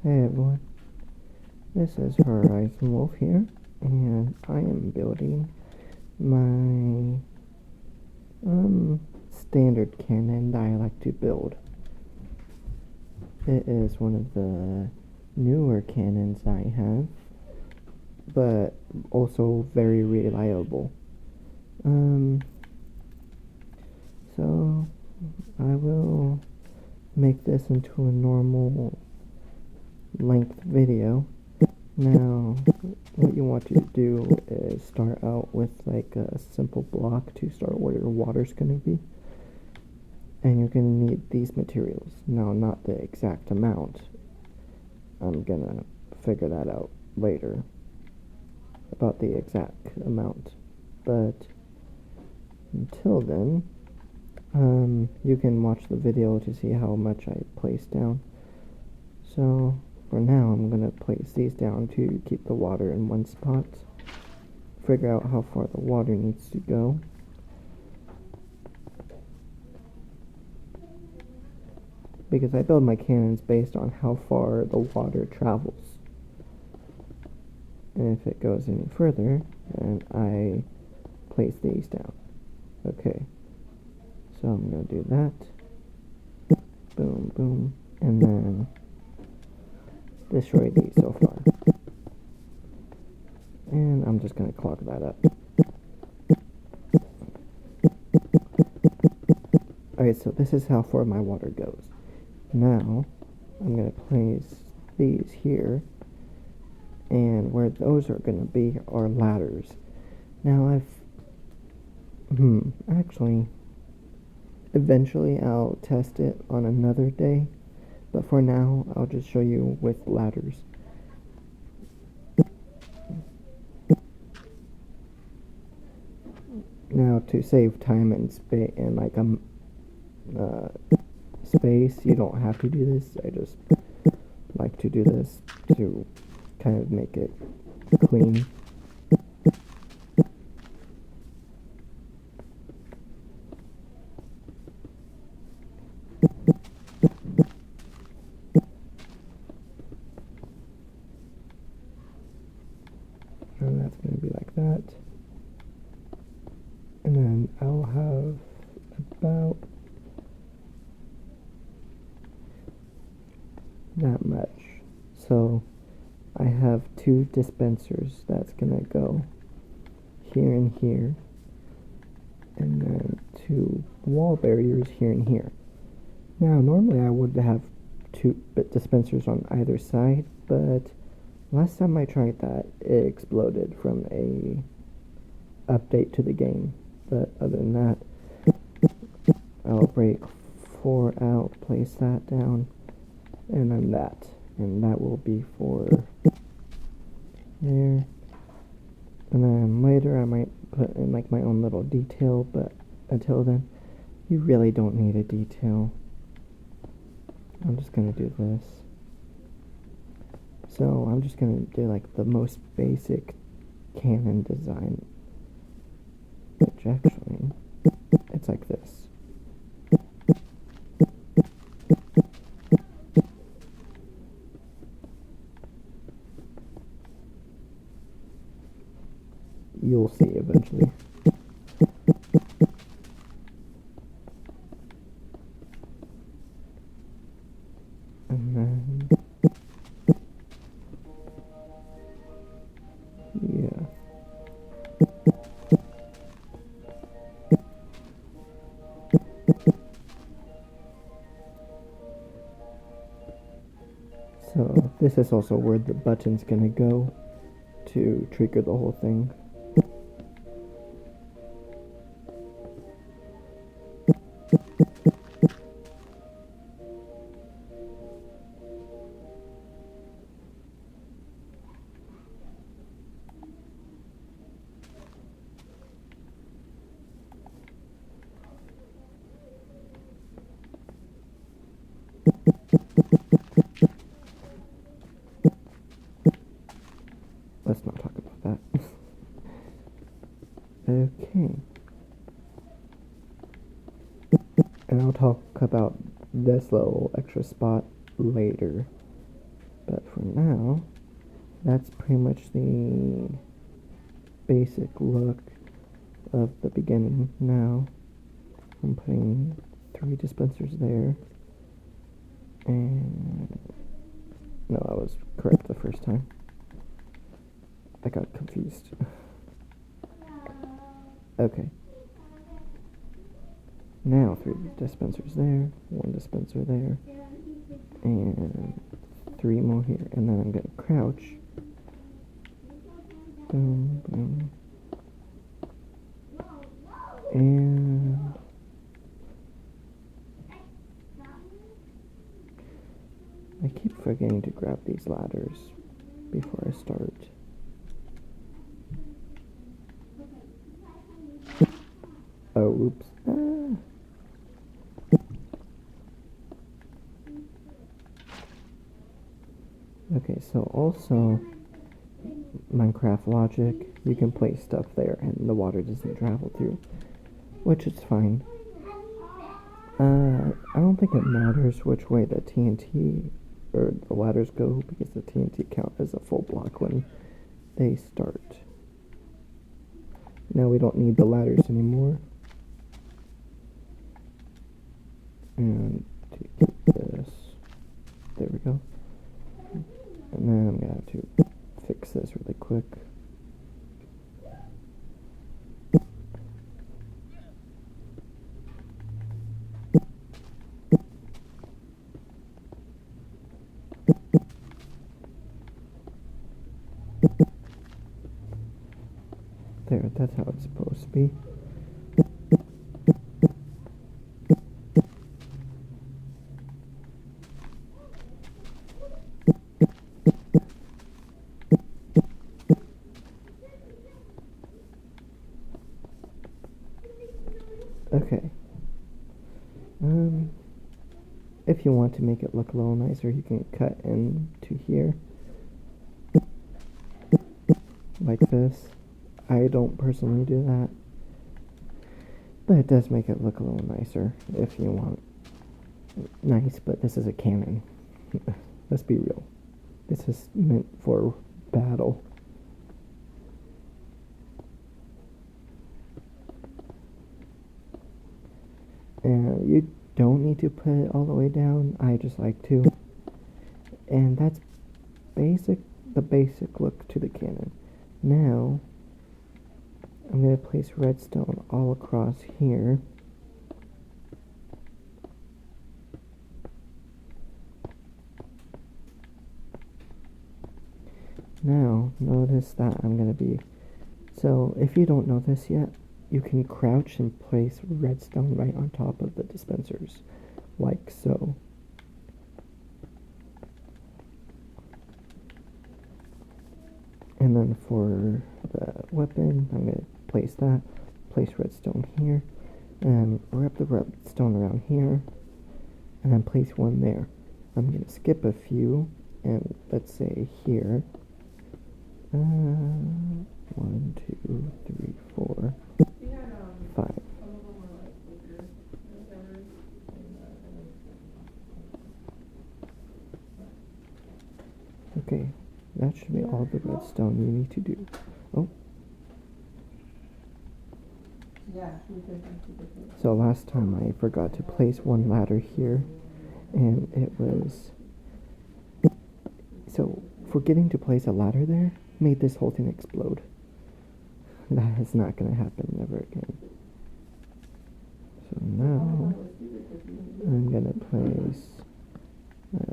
Hey everyone, this is Horizon Wolf here, and I am building my standard cannon that I like to build. It is one of the newer cannons I have, but also very reliable. So I will make this into a normal length video. Now, what you want to do is start out with like a simple block to start where your water's going to be. And you're going to need these materials. Now, not the exact amount. I'm going to figure that out later about the exact amount. But until then, you can watch the video to see how much I place down. So for now, I'm going to place these down to keep the water in one spot. Figure out how far the water needs to go. Because I build my cannons based on how far the water travels. And if it goes any further, then I place these down. Okay. So I'm going to do that. Boom, boom. And then destroy these so far. And I'm just going to clog that up. Alright, so this is how far my water goes. Now, I'm going to place these here. And where those are going to be are ladders. Now actually, eventually I'll test it on another day. But for now, I'll just show you with ladders. Now, to save time and space, space, you don't have to do this. I just like to do this to kind of make it clean. And that's going to be like that. And then I'll have about that much. So I have 2 dispensers that's going to go here and here. And then 2 wall barriers here and here. Now, normally I would have 2 dispensers on either side, but last time I tried that, it exploded from a update to the game. But other than that, I'll break 4 out, place that down, and then that. And that will be for there. And then later I might put in like my own little detail, but until then, you really don't need a detail. I'm just gonna do this. So I'm just gonna do like the most basic cannon design, which actually, it's like this. You'll see eventually. And then, yeah. So this is also where the button's gonna go to trigger the whole thing. Let's not talk about that. Okay. And I'll talk about this little extra spot later. But for now, that's pretty much the basic look of the beginning. Now, I'm putting 3 dispensers there. And no, I was correct the first time. I got confused. Okay. Now 3 dispensers there, 1 dispenser there, and 3 more here. And then I'm gonna crouch. Boom, boom. And I keep forgetting to grab these ladders before I start. Oh, oops. Okay, so also, Minecraft logic, you can place stuff there and the water doesn't travel through, which is fine. I don't think it matters which way the TNT or the ladders go because the TNT count as a full block when they start. Now we don't need the ladders anymore. And to keep this, there we go. And then I'm gonna have to fix this really quick. There, that's how it's supposed to be. Okay. If you want to make it look a little nicer, you can cut into here. Like this. I don't personally do that. But it does make it look a little nicer if you want. Nice, but this is a Canon. Let's be real. This is meant for battle. And you don't need to put it all the way down. I just like to. And that's the basic look to the Canon. Now, I'm going to place redstone all across here. Now, notice that I'm going to be... So, if you don't know this yet, you can crouch and place redstone right on top of the dispensers, like so. And then for the weapon, I'm going to place redstone here, and wrap the redstone around here, and then place one there. I'm going to skip a few, and let's say here. 1, 2, 3, 4, 5. Okay, that should be all the redstone you need to do. Oh. So last time I forgot to place one ladder here, and it was... So, forgetting to place a ladder there made this whole thing explode. That is not going to happen ever again. So now, I'm going to place a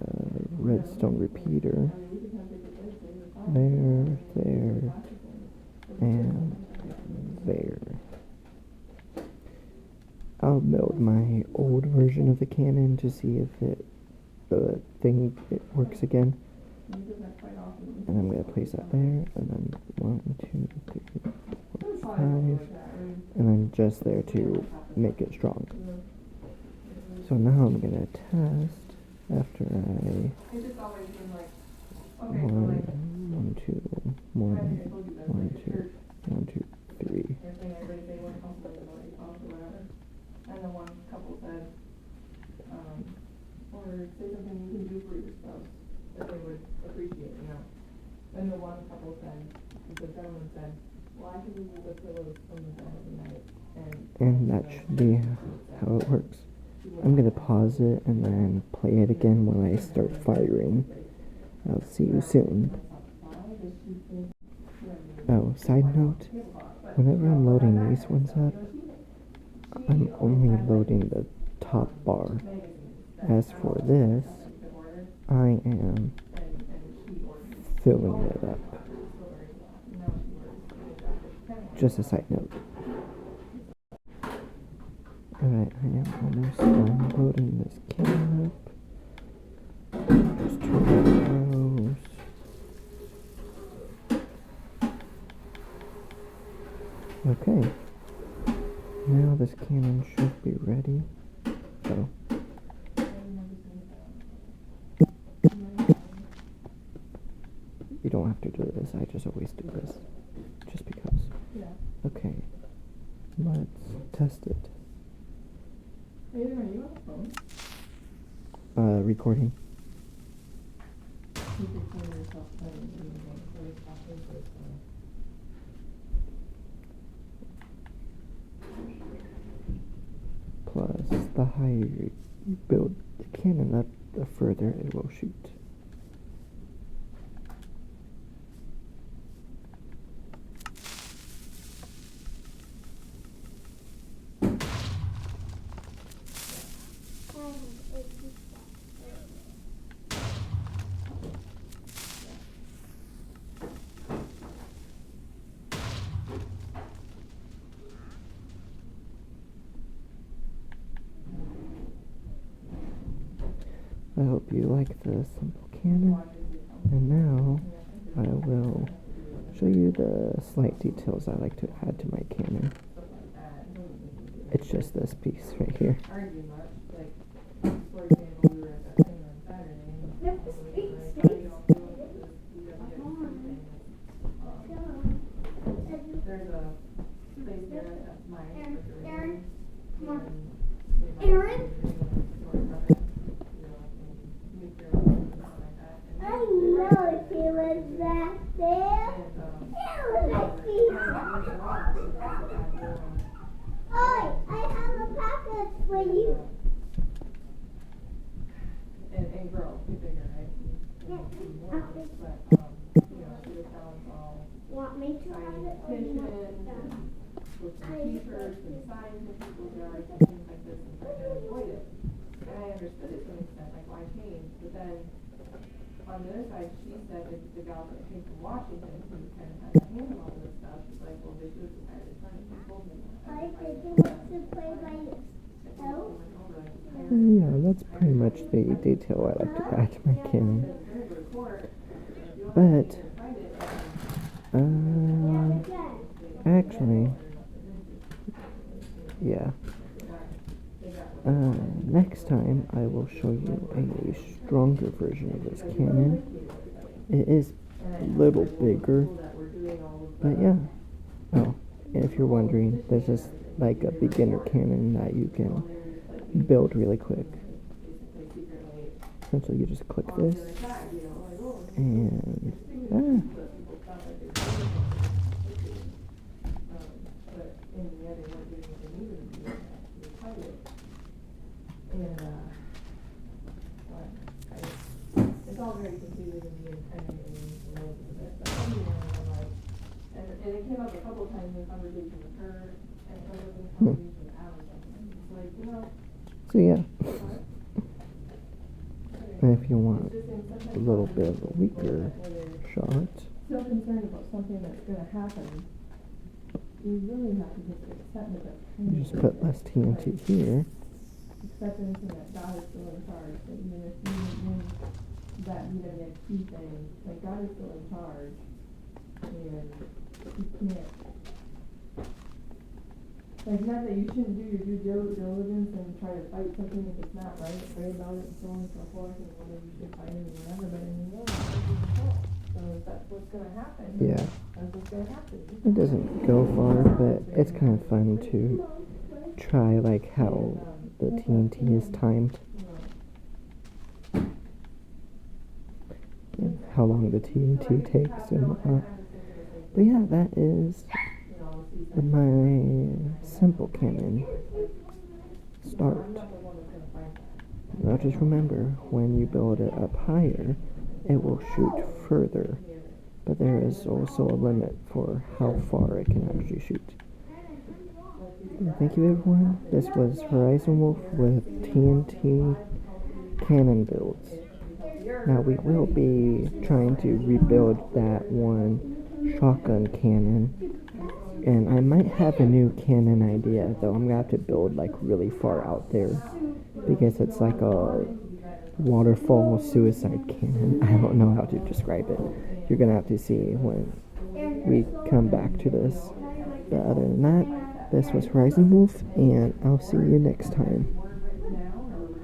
redstone repeater there, there, and there. I'll build my old version of the Canon to see if the thing works again. And I'm going to place that there, and then 1, 2, 3, 4, 5, and then just there to make it strong. So now I'm going to test after I 1, 1, 2, 1, 1, 2, 1, 2, 3. And then one couple said, or say something you can do for your spouse, if they would And the one couple said, the gentleman said, well, I could remove the pillows from the bed every night. And that should be how it works. I'm gonna pause it and then play it again when I start firing. I'll see you soon. Oh, side note, whenever I'm loading these ones up, I'm only loading the top bar. As for this, I am filling it up. Just a side note. Alright, I am almost done loading this camera up. Just turn those. Okay. Now this Canon should be ready. So. You don't have to do this, I just always do this. Just because. Yeah. Okay. Let's test it. Are you on the phone? Recording. You could turn yourself playing really fast. Plus, the higher you build the Canon up, the further it will shoot. I hope you like the simple Canon, and now I will show you the slight details I like to add to my Canon. It's just this piece right here. Aaron? I know if he was back there. Oi, I have a package for you. And girls, be bigger, right? Want me to have it or you want that? With some t-shirts and signs in people's yards and things like this, and trying to avoid it. And I understood it to an extent, like why change, but then on the other side, she said that the gal that came from Washington, who kind of had to handle all this stuff, she's like, well, they should have decided to turn it and told me that. I think you want to play by yourself. Yeah, that's pretty much the detail I like to add to my Canon. But, actually, yeah. Next time I will show you a stronger version of this Canon. It is a little bigger, but yeah. Oh, and if you're wondering, there's just like a beginner Canon that you can build really quick. Essentially, you just click this, and it's all very confusing to me and kind of getting into the ropes of it. But anyway, I'm like, and it came up a couple times in conversation with her, and it was in conversation with Alice. It's like, you know. so yeah. And if you want a little bit of a weaker shot, So concerned about something that's going to happen, you really have to just accept that. you just put less TNT here. Accept anything that God is still in charge. That even if you didn't win that key thing, like God is still in charge, and you can't. Like, not that you shouldn't do your due diligence and try to fight something if it's not right, pray about it and so on and so forth, and whether you should fight it or whatever, but in the end, it's your fault. So if that's what's gonna happen, Yeah. that's what's gonna happen. It doesn't go far, but it's kind of fun to try like how the TNT is timed. And how long the TNT takes and whatnot. But yeah, that is my simple Canon start. Now just remember, when you build it up higher, it will shoot further, but there is also a limit for how far it can actually shoot. Thank you everyone. This was Horizon Wolf with TNT Canon builds. Now we will be trying to rebuild that one shotgun cannon, and I might have a new cannon idea, though I'm gonna have to build like really far out there because it's like a waterfall suicide cannon. I don't know how to describe it. You're gonna have to see when we come back to this. But other than that, this was Horizon Wolf, and I'll see you next time.